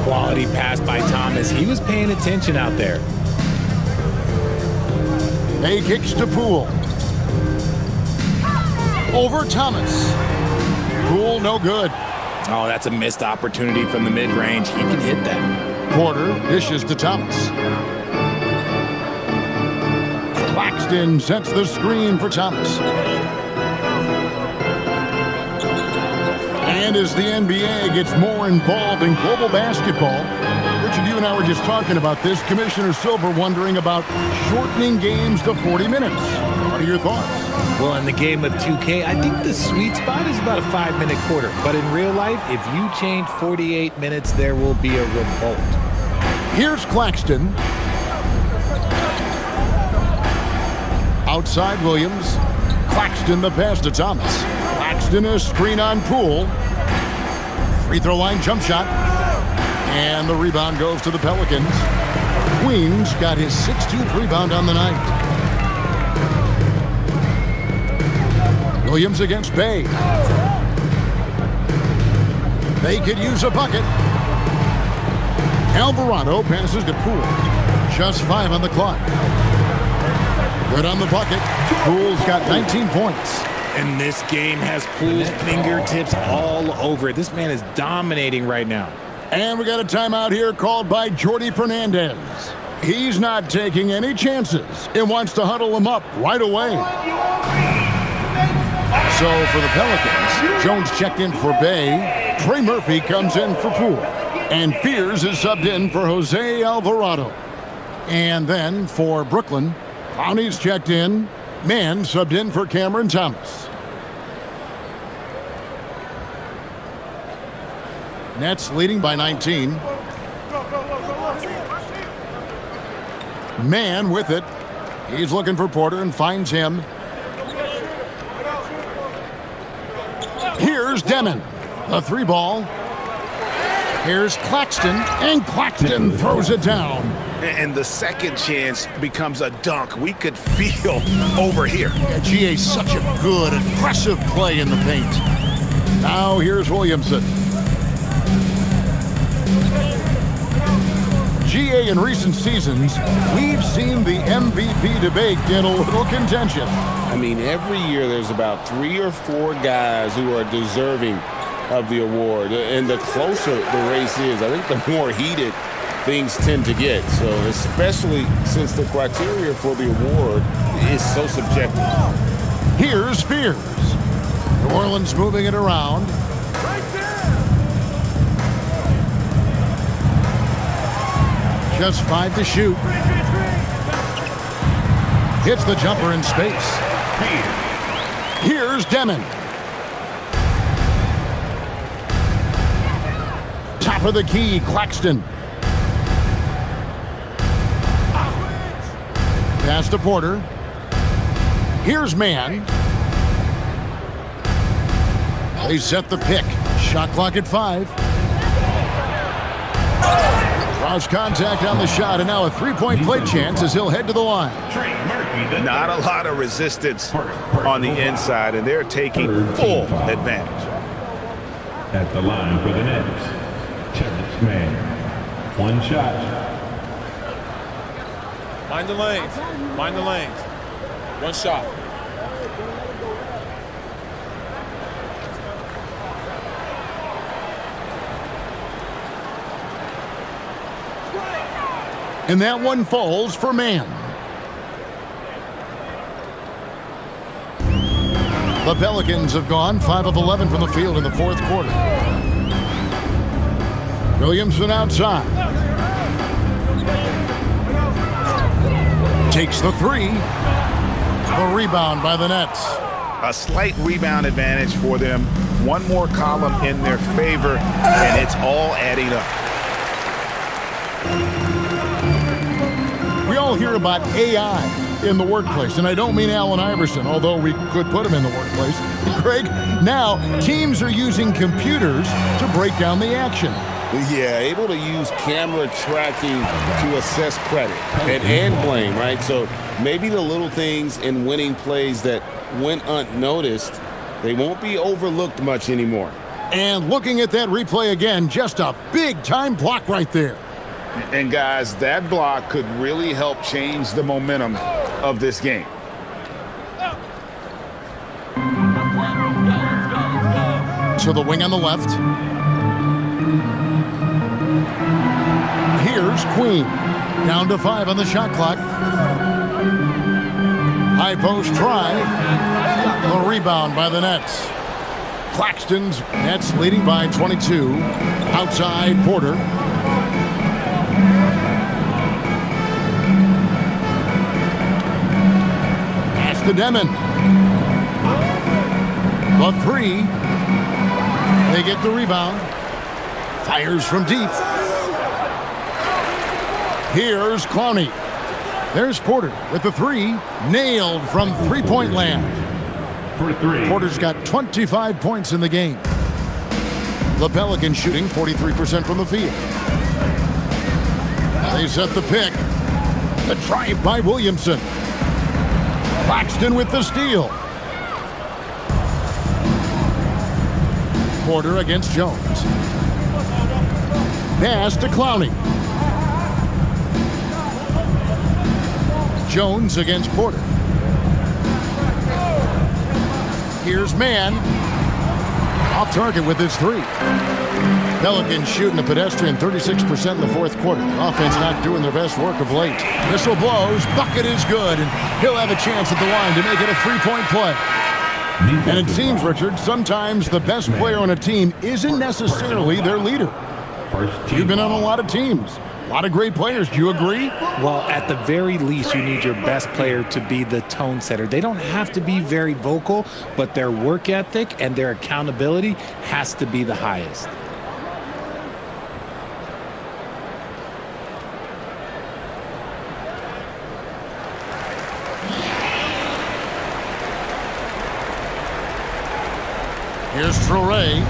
Quality pass by Thomas. He was paying attention out there. They kicks to Poole. Over Thomas. Poole no good. Oh, that's a missed opportunity from the mid-range. He can hit that. Porter dishes to Thomas. Claxton sets the screen for Thomas. And as the NBA gets more involved in global basketball, Richard, you and I were just talking about this. Commissioner Silver wondering about shortening games to 40 minutes. What are your thoughts? Well, in the game of 2K, I think the sweet spot is about a 5-minute quarter. But in real life, if you change 48 minutes, there will be a revolt. Here's Claxton. Outside Williams. Claxton the pass to Thomas. Claxton a screen on Poole. Free throw line jump shot. And the rebound goes to the Pelicans. Queens got his 6th rebound on the night. Williams against Bay. They could use a bucket. Alvarado passes to Poole. Just 5 on the clock. Good on the bucket. Poole's got 19 points. And this game has Poole's fingertips all over it. This man is dominating right now. And we got a timeout here called by Jordi Fernandez. He's not taking any chances and wants to huddle him up right away. So for the Pelicans, Jones checked in for Bay. Trey Murphy comes in for Poole. And Fears is subbed in for Jose Alvarado. And then for Brooklyn, Clowney's checked in. Mann subbed in for Cameron Thomas. Nets leading by 19. Mann with it. He's looking for Porter and finds him. Here's Demon. The 3 ball. Here's Claxton. And Claxton throws it down. And the second chance becomes a dunk. We could feel over here. Yeah, GA's such a good, aggressive play in the paint. Now here's Williamson. GA in recent seasons, we've seen the MVP debate get a little contentious. I mean, every year there's about 3 or 4 guys who are deserving of the award. And the closer the race is, I think the more heated things tend to get. So especially since the criteria for the award is so subjective. Here's Fears. New Orleans moving it around. Just 5 to shoot. Hits the jumper in space. Here's Demon. Top of the key, Claxton. Pass to Porter. Here's Mann. They set the pick. Shot clock at 5. Cross contact on the shot, and now a 3-point play chance as he'll head to the line. Not a lot of resistance on the inside, and they're taking full advantage. At the line for the Nets, Terrence Mann. 1 shot. Mind the lanes. Mind the lanes. 1 shot. And that one falls for Mann. The Pelicans have gone 5 of 11 from the field in the fourth quarter. Williamson outside. Takes the 3. The rebound by the Nets. A slight rebound advantage for them. One more column in their favor, and it's all adding up. all hear about AI in the workplace, and I don't mean Allen Iverson, although we could put him in the workplace. Greg, now teams are using computers to break down the action. Yeah, able to use camera tracking to assess credit and blame, right? So maybe the little things in winning plays that went unnoticed, they won't be overlooked much anymore. And looking at that replay again, just a big-time block right there. And guys, that block could really help change the momentum of this game. To the wing on the left. Here's Queen. Down to 5 on the shot clock. High post try. The rebound by the Nets. Claxton's Nets leading by 22. Outside Porter. Pass to Demon. The 3. They get the rebound. Fires from deep. Here's Clowney. There's Porter with the 3. Nailed from three-point land. For 3. Porter's got 25 points in the game. The Pelicans shooting 43% from the field. They set the pick. The drive by Williamson. Claxton with the steal. Porter against Jones. Pass to Clowney. Jones against Porter. Here's Mann. Off target with his 3. Pelicans shooting a pedestrian 36% in the fourth quarter. The offense not doing their best work of late. Whistle blows. Bucket is good, and he'll have a chance at the line to make it a 3-point play. And it seems, Richard, sometimes the best player on a team isn't necessarily their leader. You've been on a lot of teams. A lot of great players. Do you agree? Well, at the very least, you need your best player to be the tone setter. They don't have to be very vocal, but their work ethic and their accountability has to be the highest. Here's Traoré.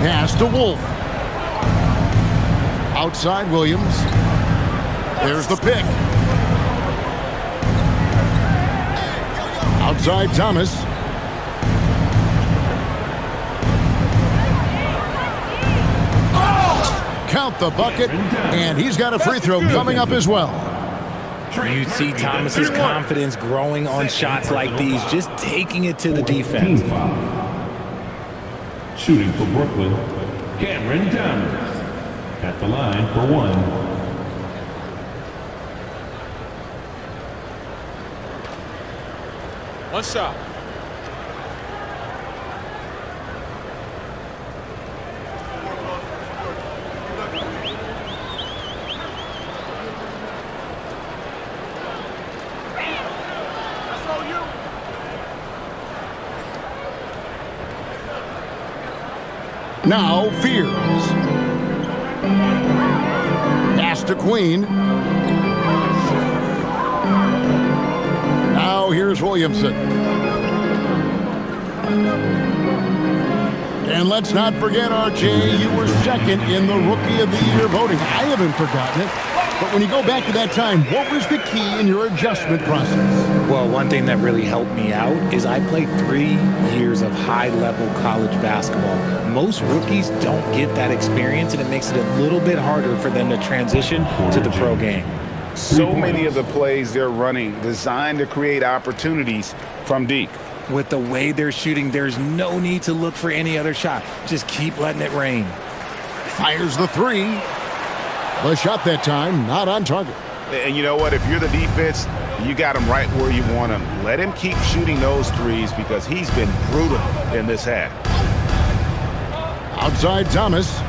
Pass to Wolf. Outside Williams. There's the pick. Outside Thomas. Count the bucket, and he's got a free throw coming up as well. You see Thomas's confidence growing on shots like these, just taking it to the defense. Shooting for Brooklyn, Cameron Thomas. At the line for 1. One shot. Now Fears. Pass to Queen. Now here's Williamson. And let's not forget, RJ, you were second in the Rookie of the Year voting. I haven't forgotten it. But when you go back to that time, what was the key in your adjustment process? Well, one thing that really helped me out is I played 3 years of high-level college basketball. Most rookies don't get that experience, and it makes it a little bit harder for them to transition to the pro game. So many of the plays they're running designed to create opportunities from deep. With the way they're shooting, there's no need to look for any other shot. Just keep letting it rain. Fires the 3. The shot that time, not on target. And you know what? If you're the defense, you got him right where you want him. Let him keep shooting those threes because he's been brutal in this half. Outside Thomas.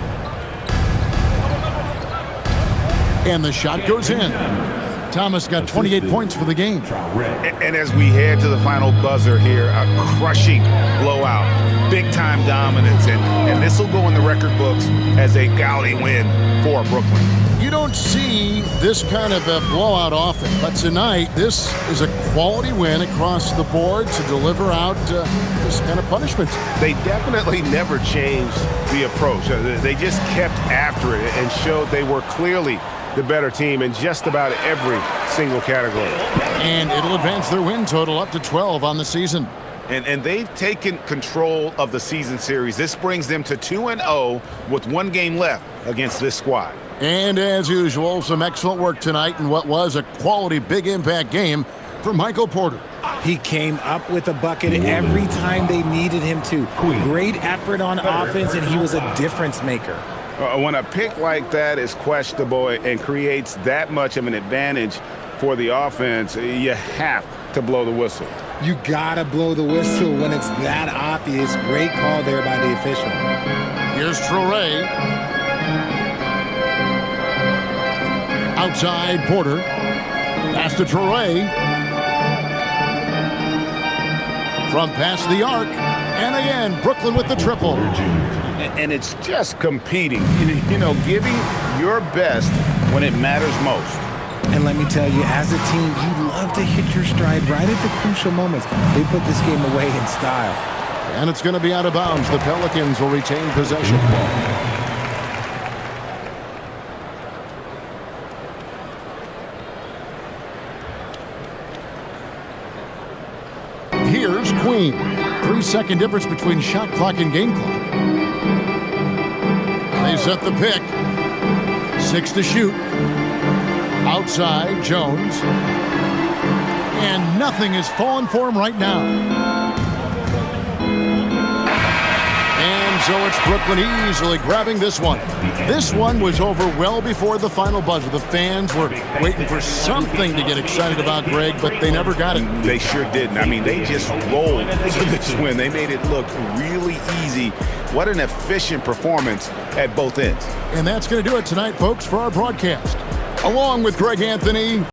And the shot goes in. Thomas got 28 points for the game. And as we head to the final buzzer here, a crushing blowout. big-time dominance, and this will go in the record books as a gaudy win for Brooklyn. You don't see this kind of a blowout often, but tonight this is a quality win across the board to deliver out this kind of punishment. They definitely never changed the approach. They just kept after it and showed they were clearly the better team in just about every single category. And it'll advance their win total up to 12 on the season. And they've taken control of the season series. This brings them to 2-0 with 1 game left against this squad. And as usual, some excellent work tonight in what was a quality big impact game for Michael Porter. He came up with a bucket every time they needed him to. Great effort on offense, and he was a difference maker. When a pick like that is questionable and creates that much of an advantage for the offense, you have to blow the whistle. You gotta blow the whistle when it's that obvious. Great call there by the official. Here's Traoré. Outside Porter. Pass to Traoré. From past the arc. And again, Brooklyn with the triple. And it's just competing, you know, giving your best when it matters most. And let me tell you, as a team, you love to hit your stride right at the crucial moments. They put this game away in style. And it's going to be out of bounds. The Pelicans will retain possession. Here's Queen. 3-second difference between shot clock and game clock. They set the pick. 6 to shoot. Outside, Jones. And nothing is falling for him right now. And so it's Brooklyn easily grabbing this one. This one was over well before the final buzzer. The fans were waiting for something to get excited about, Greg, but they never got it. They sure didn't. I mean, they just rolled to this win. They made it look really easy. What an efficient performance at both ends. And that's going to do it tonight, folks, for our broadcast. Along with Greg Anthony,